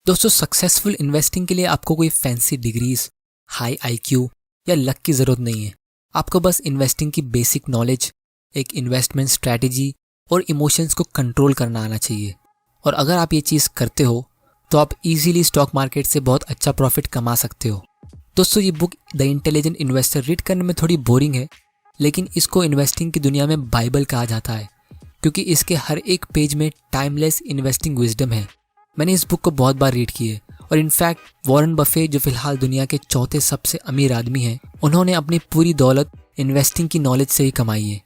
दोस्तों, successful investing के लिए आपको कोई फैंसी डिग्रीज, हाई आईक्यू या लक की ज़रूरत नहीं है। आपको बस इन्वेस्टिंग की बेसिक नॉलेज, एक इन्वेस्टमेंट स्ट्रैटेजी और इमोशंस को कंट्रोल करना आना चाहिए। और अगर आप ये चीज़ करते हो तो आप इजीली स्टॉक मार्केट से बहुत अच्छा प्रॉफिट कमा सकते हो। दोस्तों, ये book the intelligent investor read करने में थोड़ी बोरिंग है, लेकिन इसको इन्वेस्टिंग की दुनिया में बाइबल कहा जाता है, क्योंकि इसके हर एक पेज में टाइमलेस इन्वेस्टिंग विजडम है। मैंने इस बुक को बहुत बार रीड की है और इनफैक्ट वॉरेन बफे, जो फिलहाल दुनिया के चौथे सबसे अमीर आदमी हैं, उन्होंने अपनी पूरी दौलत इन्वेस्टिंग की नॉलेज से ही कमाई है।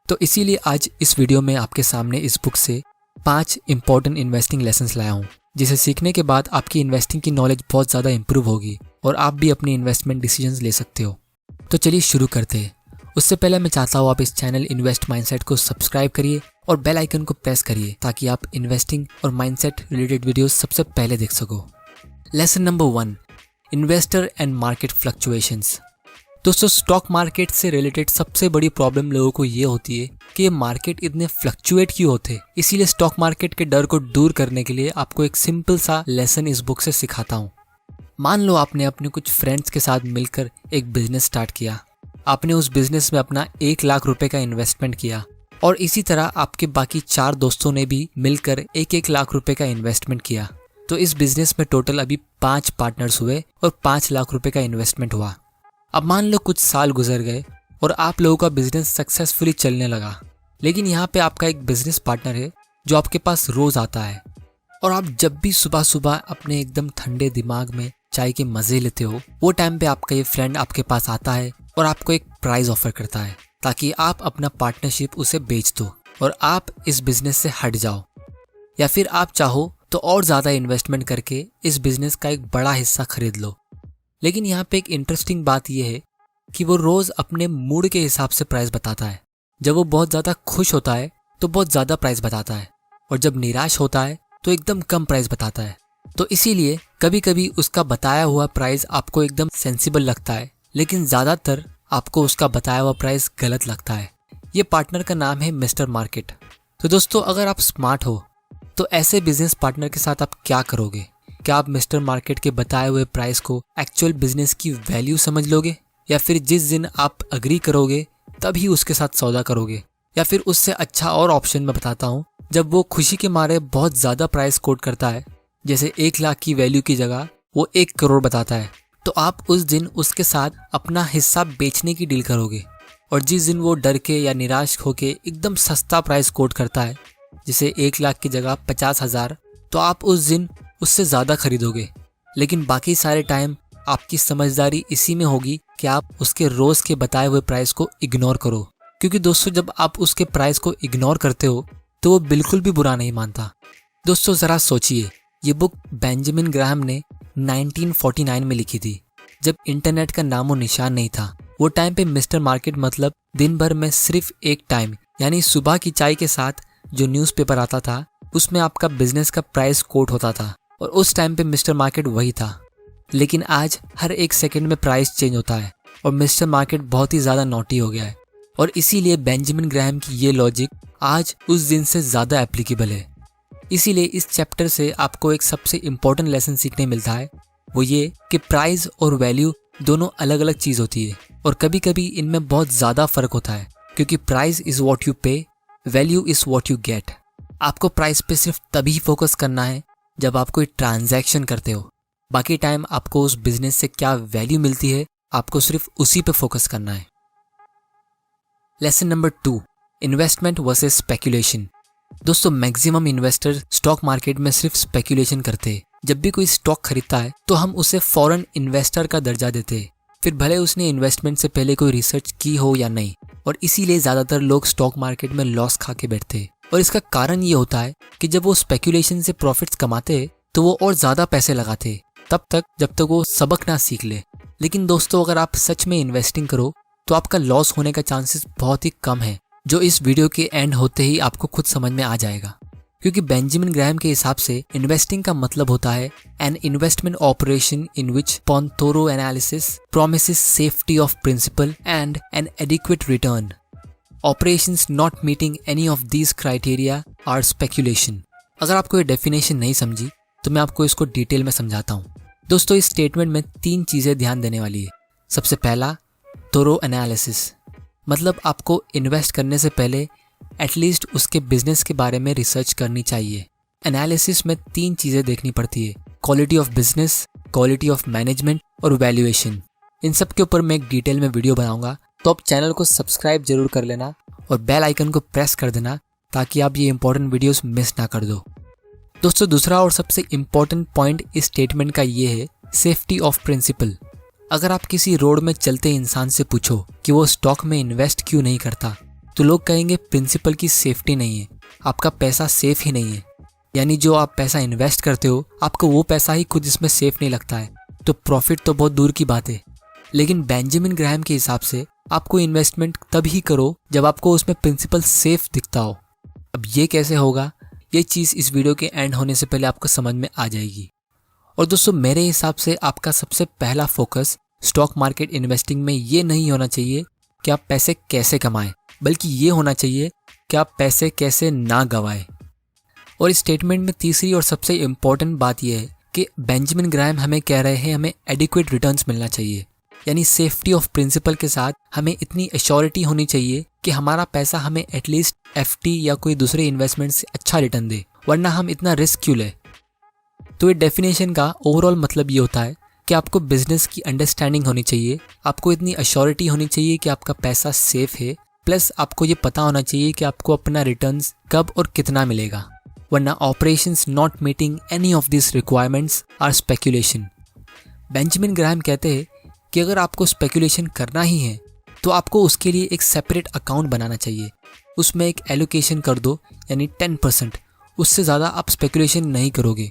तो इसीलिए आज इस वीडियो में आपके सामने इस बुक से 5 इंपॉर्टेंट इन्वेस्टिंग लेसन्स लाया हूँ, जिसे सीखने के बाद आपकी इन्वेस्टिंग की नॉलेज बहुत ज़्यादा इंप्रूव होगी और आप भी अपनी इन्वेस्टमेंट डिसीजंस ले सकते हो। तो चलिए शुरू करते हैं। उससे पहले मैं चाहता हूँ आप इस चैनल इन्वेस्ट माइंडसेट को सब्सक्राइब करिए और बेल आइकन को प्रेस करिए ताकि आप इन्वेस्टिंग और माइंडसेट रिलेटेड वीडियोस सबसे पहले देख सको। Lesson number 1, investor and market fluctuations. दोस्तों, स्टॉक मार्केट से रिलेटेड सबसे बड़ी प्रॉब्लम लोगों को ये होती है कि ये मार्केट इतने फ्लक्चुएट क्यों होते। इसीलिए स्टॉक मार्केट के डर को दूर करने के लिए आपको एक सिंपल सा लेसन इस बुक से सिखाता हूँ। मान लो आपने अपने कुछ फ्रेंड्स के साथ मिलकर एक बिजनेस स्टार्ट किया। आपने उस बिजनेस में अपना 1 लाख रुपए का इन्वेस्टमेंट किया और इसी तरह आपके बाकी 4 दोस्तों ने भी मिलकर 1-1 लाख रुपए का इन्वेस्टमेंट किया। तो इस बिजनेस में टोटल अभी 5 पार्टनर्स हुए और 5 लाख रुपए का इन्वेस्टमेंट हुआ। अब मान लो कुछ साल गुजर गए और आप लोगों का बिजनेस सक्सेसफुली चलने लगा, लेकिन यहाँ पे आपका एक बिजनेस पार्टनर है जो आपके पास रोज आता है और आप जब भी सुबह सुबह अपने एकदम ठंडे दिमाग में चाय के मजे लेते हो, वो टाइम पे आपका ये फ्रेंड आपके पास आता है और आपको एक प्राइज ऑफर करता है ताकि आप अपना पार्टनरशिप उसे बेच दो और आप इस बिजनेस से हट जाओ, या फिर आप चाहो तो और ज़्यादा इन्वेस्टमेंट करके इस बिजनेस का एक बड़ा हिस्सा खरीद लो। लेकिन यहाँ पे एक इंटरेस्टिंग बात यह है कि वो रोज़ अपने मूड के हिसाब से प्राइस बताता है। जब वो बहुत ज़्यादा खुश होता है तो बहुत ज़्यादा प्राइस बताता है और जब निराश होता है तो एकदम कम प्राइस बताता है। तो इसीलिए कभी कभी उसका बताया हुआ प्राइस आपको एकदम सेंसिबल लगता है, लेकिन ज़्यादातर आपको उसका बताया हुआ प्राइस गलत लगता है। ये पार्टनर का नाम है मिस्टर मार्केट। तो दोस्तों, अगर आप स्मार्ट हो तो ऐसे बिजनेस पार्टनर के साथ आप क्या करोगे? क्या आप मिस्टर मार्केट के बताए हुए प्राइस को एक्चुअल बिजनेस की वैल्यू समझ लोगे, या फिर जिस दिन आप अग्री करोगे तभी उसके साथ सौदा करोगे? या फिर उससे अच्छा और ऑप्शन मैं बताता हूँ, जब वो खुशी के मारे बहुत ज़्यादा प्राइस कोट करता है, जैसे 1 लाख की वैल्यू की जगह वो 1 करोड़ बताता है, तो आप उस दिन उसके साथ अपना हिस्सा बेचने की डील करोगे। और जिस दिन वो डर के या निराश होके एकदम सस्ता प्राइस कोट करता है, जैसे 1 लाख की जगह 50,000, तो आप उस दिन उससे ज़्यादा खरीदोगे। लेकिन बाकी सारे टाइम आपकी समझदारी इसी में होगी कि आप उसके रोज़ के बताए हुए प्राइस को इग्नोर करो, क्योंकि दोस्तों जब आप उसके प्राइस को इग्नोर करते हो तो वो बिल्कुल भी बुरा नहीं मानता। दोस्तों ज़रा सोचिए, ये बुक बेंजामिन ग्राहम ने 1949 में लिखी थी, जब इंटरनेट का नामो निशान नहीं था। वो टाइम पे मिस्टर मार्केट मतलब दिन भर में सिर्फ एक टाइम, यानी सुबह की चाय के साथ जो न्यूज़पेपर आता था, उसमें आपका बिजनेस का प्राइस कोट होता था और उस टाइम पे मिस्टर मार्केट वही था। लेकिन आज हर एक सेकंड में प्राइस चेंज होता है और मिस्टर मार्केट बहुत ही ज़्यादा नॉटी हो गया है, और इसीलिए बेंजामिन ग्राहम की ये लॉजिक आज उस दिन से ज़्यादा एप्लीकेबल है। इसीलिए इस चैप्टर से आपको एक सबसे इम्पोर्टेंट लेसन सीखने मिलता है, वो ये कि प्राइस और वैल्यू दोनों अलग अलग चीज़ होती है और कभी कभी इनमें बहुत ज़्यादा फ़र्क होता है, क्योंकि प्राइस इज़ वॉट यू पे, value is what you get. आपको प्राइस पे सिर्फ तभी फोकस करना है जब आप कोई ट्रांजैक्शन करते हो। बाकी टाइम आपको उस बिजनेस से क्या वैल्यू मिलती है, आपको सिर्फ उसी पे फोकस करना है। Lesson number 2, investment versus speculation. दोस्तों, मैक्सिमम इन्वेस्टर स्टॉक मार्केट में सिर्फ स्पेकुलेशन करते हैं। जब भी कोई स्टॉक खरीदता है तो हम उसे फॉरेन इन्वेस्टर का दर्जा देते हैं, फिर भले उसने इन्वेस्टमेंट से पहले कोई रिसर्च की हो या नहीं, और इसीलिए ज़्यादातर लोग स्टॉक मार्केट में लॉस खा के बैठते हैं। और इसका कारण ये होता है कि जब वो स्पेकुलेशन से प्रॉफिट्स कमाते हैं तो वो और ज़्यादा पैसे लगाते हैं, तब तक जब तक वो सबक ना सीख ले। लेकिन दोस्तों, अगर आप सच में इन्वेस्टिंग करो तो आपका लॉस होने का चांसेस बहुत ही कम है, जो इस वीडियो के एंड होते ही आपको खुद समझ में आ जाएगा। क्योंकि बेंजामिन ग्राहम के हिसाब से इन्वेस्टिंग का मतलब होता है an investment operation in which upon thorough analysis promises safety of principal and an adequate return. Operations not meeting any of these criteria are speculation. अगर आपको ये डेफिनेशन नहीं समझी तो मैं आपको इसको डिटेल में समझाता हूँ। दोस्तों, इस स्टेटमेंट में 3 चीज़ें ध्यान देने वाली है। सबसे पहला, थोरो एनालिसिस, मतलब आपको इन्वेस्ट करने से पहले एटलीस्ट उसके बिजनेस के बारे में रिसर्च करनी चाहिए। एनालिसिस में 3 चीज़ें देखनी पड़ती है, quality of business, quality of management और वैल्यूएशन। इन सब के ऊपर मैं एक डिटेल में वीडियो बनाऊंगा, तो आप चैनल को सब्सक्राइब जरूर कर लेना और बेल आइकन को प्रेस कर देना ताकि आप ये इंपॉर्टेंट वीडियोस मिस ना कर दो। दोस्तों, दूसरा और सबसे इम्पॉर्टेंट पॉइंट इस स्टेटमेंट का ये है, सेफ्टी ऑफ प्रिंसिपल। अगर आप किसी रोड में चलते इंसान से पूछो कि वो स्टॉक में इन्वेस्ट क्यों नहीं करता, तो लोग कहेंगे प्रिंसिपल की सेफ्टी नहीं है, आपका पैसा सेफ ही नहीं है। यानी जो आप पैसा इन्वेस्ट करते हो, आपको वो पैसा ही खुद इसमें सेफ नहीं लगता है, तो प्रॉफिट तो बहुत दूर की बात है। लेकिन बेंजामिन ग्राहम के हिसाब से आपको इन्वेस्टमेंट तभी करो जब आपको उसमें प्रिंसिपल सेफ दिखता हो। अब ये कैसे होगा, ये चीज़ इस वीडियो के एंड होने से पहले आपको समझ में आ जाएगी। और दोस्तों, मेरे हिसाब से आपका सबसे पहला फोकस स्टॉक मार्केट इन्वेस्टिंग में ये नहीं होना चाहिए कि आप पैसे कैसे कमाएं, बल्कि ये होना चाहिए कि आप पैसे कैसे ना गंवाएं। और इस स्टेटमेंट में तीसरी और सबसे इम्पॉर्टेंट बात यह है कि बेंजामिन ग्राहम हमें कह रहे हैं हमें एडिक्वेट रिटर्न्स मिलना चाहिए। यानी सेफ्टी ऑफ प्रिंसिपल के साथ हमें इतनी एश्योरिटी होनी चाहिए कि हमारा पैसा हमें एटलीस्ट एफडी या कोई दूसरे इन्वेस्टमेंट से अच्छा रिटर्न दे, वरना हम इतना रिस्क क्यों लें। तो ये डेफिनेशन का ओवरऑल मतलब ये होता है कि आपको बिजनेस की अंडरस्टैंडिंग होनी चाहिए, आपको इतनी एश्योरिटी होनी चाहिए कि आपका पैसा सेफ है, प्लस आपको ये पता होना चाहिए कि आपको अपना रिटर्न्स कब और कितना मिलेगा, वरना operations not meeting any of this requirements are speculation. Benjamin Graham कहते हैं कि अगर आपको स्पेकुलेशन करना ही है तो आपको उसके लिए एक सेपरेट अकाउंट बनाना चाहिए, उसमें एक एलोकेशन कर दो, यानी 10%, उससे ज़्यादा आप स्पेकुलेशन नहीं करोगे,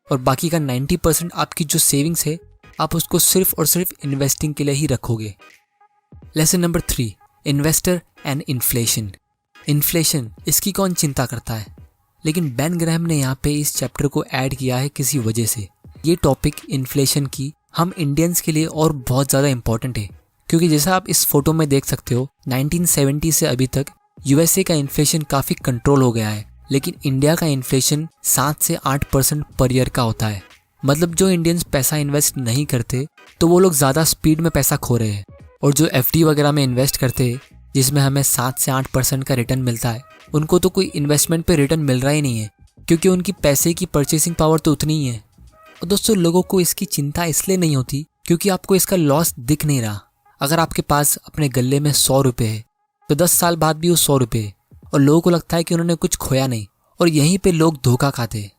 और बाकी का 90% आपकी जो सेविंग्स है आप उसको सिर्फ और सिर्फ इन्वेस्टिंग के लिए ही रखोगे। Lesson number 3, investor and inflation. Inflation, इसकी कौन चिंता करता है, लेकिन बेन ग्राहम ने यहाँ पे इस चैप्टर को ऐड किया है किसी वजह से। ये टॉपिक इन्फ्लेशन की हम इंडियंस के लिए और बहुत ज़्यादा इंपॉर्टेंट है, क्योंकि जैसा आप इस फोटो में देख सकते हो 1970 से अभी तक यूएसए का इन्फ्लेशन काफ़ी कंट्रोल हो गया है, लेकिन इंडिया का इन्फ्लेशन 7 से 8% पर ईयर का होता है। मतलब जो इंडियंस पैसा इन्वेस्ट नहीं करते तो वो लोग ज़्यादा स्पीड में पैसा खो रहे हैं, और जो एफडी वगैरह में इन्वेस्ट करते हैं जिसमें हमें 7 से 8% का रिटर्न मिलता है, उनको तो कोई इन्वेस्टमेंट पे रिटर्न मिल रहा ही नहीं है, क्योंकि उनकी पैसे की परचेसिंग पावर तो उतनी ही है। और दोस्तों, लोगों को इसकी चिंता इसलिए नहीं होती क्योंकि आपको इसका लॉस दिख नहीं रहा। अगर आपके पास अपने गले में 100 रुपये है तो 10 साल बाद भी वो 100 रुपये है, और लोगों को लगता है कि उन्होंने कुछ खोया नहीं, और यहीं पे लोग धोखा खाते हैं।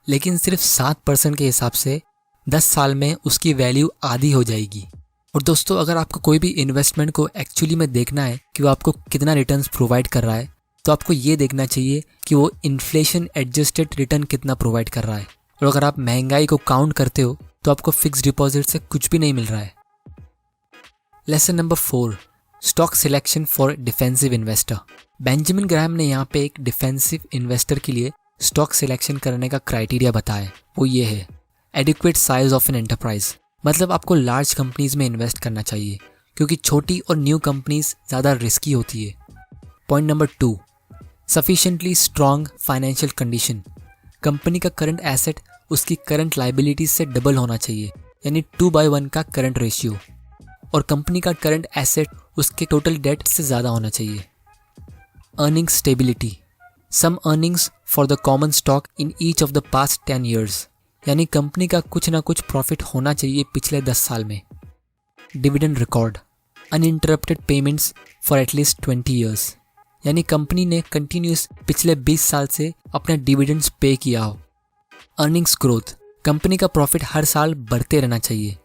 लेकिन सिर्फ 7% के हिसाब से 10 साल में उसकी वैल्यू आधी हो जाएगी। और दोस्तों, अगर आपको कोई भी इन्वेस्टमेंट को एक्चुअली में देखना है कि वो आपको कितना रिटर्न्स प्रोवाइड कर रहा है, तो आपको ये देखना चाहिए कि वो इन्फ्लेशन एडजस्टेड रिटर्न कितना प्रोवाइड कर रहा है। और अगर आप महंगाई को काउंट करते हो तो आपको फिक्स डिपॉजिट से कुछ भी नहीं मिल रहा है। Lesson number 4, stock selection for defensive investor. Benjamin Graham ने यहाँ पे एक डिफेंसिव इन्वेस्टर के लिए स्टॉक सिलेक्शन करने का क्राइटेरिया बताया। वो ये है, adequate size of an enterprise. मतलब आपको लार्ज कंपनीज में इन्वेस्ट करना चाहिए, क्योंकि छोटी और न्यू कंपनीज ज़्यादा रिस्की होती है। Point number 2, sufficiently strong financial condition. Company का करंट एसेट उसकी करंट लाइबिलिटीज से डबल होना चाहिए, यानी 2/1 का करंट रेशियो, और कंपनी का करंट एसेट उसके टोटल डेट से ज़्यादा होना चाहिए। Earning stability, some earnings for the common stock in each of the past 10 years, यानी कंपनी का कुछ ना कुछ प्रॉफिट होना चाहिए पिछले 10 साल में। Dividend record, uninterrupted payments for at least 20 years, यानी कंपनी ने कंटिन्यूस पिछले 20 साल से अपने डिविडेंड्स पे किया हो। अर्निंग्स ग्रोथ, कंपनी का प्रॉफिट हर साल बढ़ते रहना चाहिए,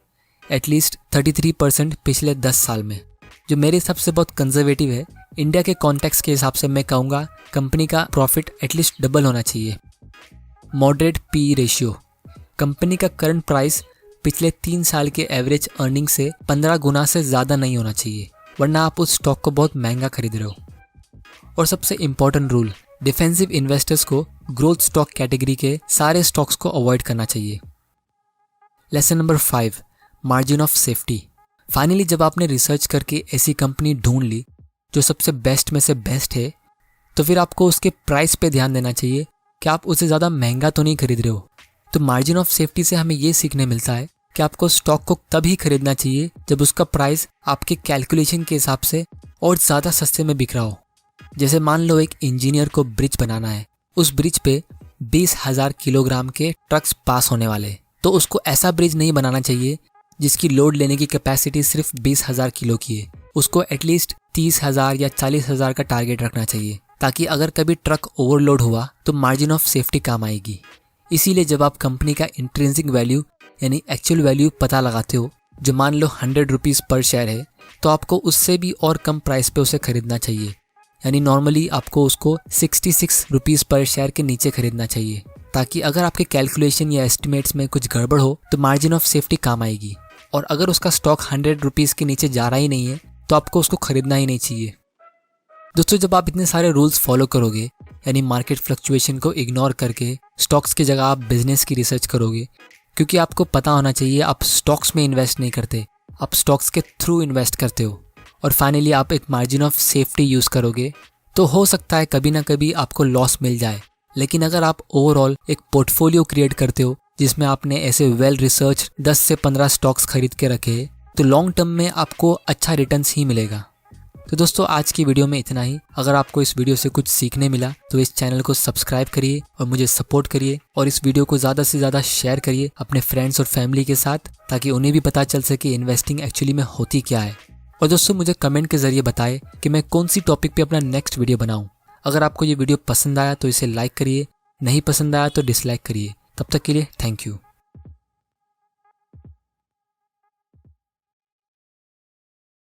एटलीस्ट 33% पिछले 10 साल में, जो मेरे हिसाब से बहुत कंजर्वेटिव है। इंडिया के कॉन्टेक्स्ट के हिसाब से मैं कहूँगा कंपनी का प्रॉफिट एटलीस्ट डबल होना चाहिए। मॉडरेट पी रेशियो, कंपनी का करंट प्राइस पिछले 3 साल के एवरेज अर्निंग से 15 गुना से ज़्यादा नहीं होना चाहिए, वरना आप उस स्टॉक को बहुत महंगा खरीद रहे हो। और सबसे इम्पॉर्टेंट रूल, डिफेंसिव इन्वेस्टर्स को ग्रोथ स्टॉक कैटेगरी के सारे स्टॉक्स को अवॉइड करना चाहिए। Lesson number 5, margin of safety. Finally जब आपने रिसर्च करके ऐसी कंपनी ढूंढ ली जो सबसे बेस्ट में से बेस्ट है, तो फिर आपको उसके प्राइस पे ध्यान देना चाहिए कि आप उससे ज़्यादा महंगा तो नहीं खरीद रहे हो, तो मार्जिन ऑफ सेफ्टी से हमें ये सीखने मिलता है कि आपको स्टॉक को तभी खरीदना चाहिए जब उसका प्राइस आपके कैलकुलेशन के हिसाब से और ज़्यादा सस्ते में बिक रहा हो। जैसे मान लो एक इंजीनियर को ब्रिज बनाना है, उस ब्रिज पे 20,000 किलोग्राम के ट्रक्स पास होने वाले, तो उसको ऐसा ब्रिज नहीं बनाना चाहिए जिसकी लोड लेने की कैपेसिटी सिर्फ 20,000 किलो की है। उसको एटलीस्ट 30,000 या 40,000 का टारगेट रखना चाहिए, ताकि अगर कभी ट्रक ओवरलोड हुआ तो मार्जिन ऑफ सेफ्टी काम आएगी। इसीलिए जब आप कंपनी का इंट्रिंसिक वैल्यू यानी एक्चुअल वैल्यू पता लगाते हो, जो मान लो 100 रुपीज़ पर शेयर है, तो आपको उससे भी और कम प्राइस पे उसे खरीदना चाहिए। यानी नॉर्मली आपको उसको 66 रुपीज़ पर शेयर के नीचे खरीदना चाहिए, ताकि अगर आपके कैलकुलेशन या एस्टिमेट्स में कुछ गड़बड़ हो तो मार्जिन ऑफ सेफ्टी काम आएगी। और अगर उसका स्टॉक 100 रुपीज़ के नीचे जा रहा ही नहीं है तो आपको उसको खरीदना ही नहीं चाहिए। दोस्तों, जब आप इतने सारे रूल्स फॉलो करोगे, यानी मार्केट फ्लक्चुएशन को इग्नोर करके स्टॉक्स की जगह आप बिजनेस की रिसर्च करोगे, क्योंकि आपको पता होना चाहिए आप स्टॉक्स में इन्वेस्ट नहीं करते, आप स्टॉक्स के थ्रू इन्वेस्ट करते हो, और फाइनली आप एक मार्जिन ऑफ सेफ्टी यूज़ करोगे, तो हो सकता है कभी ना कभी आपको लॉस मिल जाए। लेकिन अगर आप ओवरऑल एक पोर्टफोलियो क्रिएट करते हो जिसमें आपने ऐसे वेल रिसर्च 10 से 15 स्टॉक्स खरीद के रखे, तो लॉन्ग टर्म में आपको अच्छा रिटर्न्स ही मिलेगा। तो दोस्तों, आज की वीडियो में इतना ही। अगर आपको इस वीडियो से कुछ सीखने मिला तो इस चैनल को सब्सक्राइब करिए और मुझे सपोर्ट करिए, और इस वीडियो को ज़्यादा से ज़्यादा शेयर करिए अपने फ्रेंड्स और फैमिली के साथ, ताकि उन्हें भी पता चल सके इन्वेस्टिंग एक्चुअली में होती क्या है। और दोस्तों, मुझे कमेंट के जरिए बताएं कि मैं कौन सी टॉपिक पे अपना नेक्स्ट वीडियो बनाऊं। अगर आपको ये वीडियो पसंद आया तो इसे लाइक करिए, नहीं पसंद आया तो डिसलाइक करिए। तब तक के लिए थैंक यू।